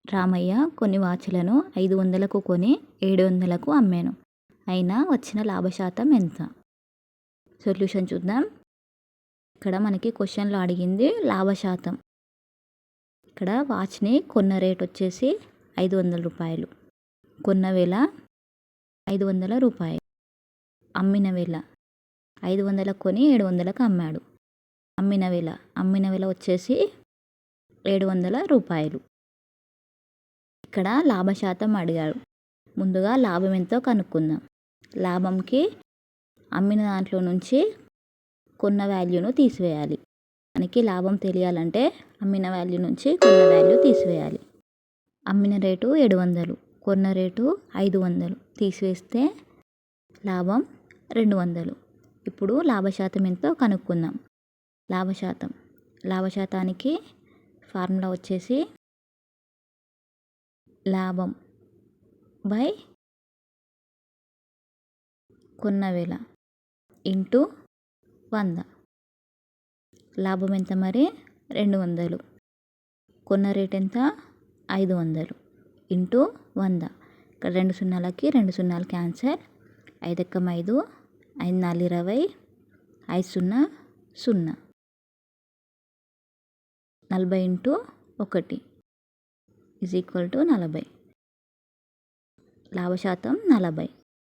రామయ్య కొన్ని వాచ్లను 500కు కొని 700కు అమ్మాను. అయినా వచ్చిన లాభశాతం ఎంత? సొల్యూషన్ చూద్దాం. ఇక్కడ మనకి క్వశ్చన్లో అడిగింది లాభశాతం. ఇక్కడ వాచ్ని కొన్న రేట్ వచ్చేసి 500 రూపాయలు, కొన్న వేళ 500 రూపాయలు, అమ్మిన వేళ 500కు కొని 700కు అమ్మాడు. అమ్మిన వేళ వచ్చేసి 700 రూపాయలు. ఇక్కడ లాభశాతం అడిగాడు. ముందుగా లాభం ఎంతో కనుక్కుందాం. లాభంకి అమ్మిన దాంట్లో నుంచి కొన్న వాల్యూను తీసివేయాలి. మనకి లాభం తెలియాలంటే అమ్మిన వాల్యూ నుంచి కొన్న వాల్యూ తీసివేయాలి. అమ్మిన రేటు 700, కొన్న రేటు 500, తీసివేస్తే లాభం 200. ఇప్పుడు లాభశాతం ఎంతో కనుక్కుందాం. లాభశాతానికి ఫార్ములా వచ్చేసి లాభం బై కొన్న వేళ ఇంటూ 100. లాభం ఎంత మరి? 200. కొన్న రేట్ ఎంత? 500 ఇంటూ 100. ఇక్కడ 2 సున్నాలకి 2 సున్నాలు క్యాన్సల్. 5 × 5, 5 × 4 20, 5 0 0. 40 ఇంటూ 1 = 40. లాభశాతం 40.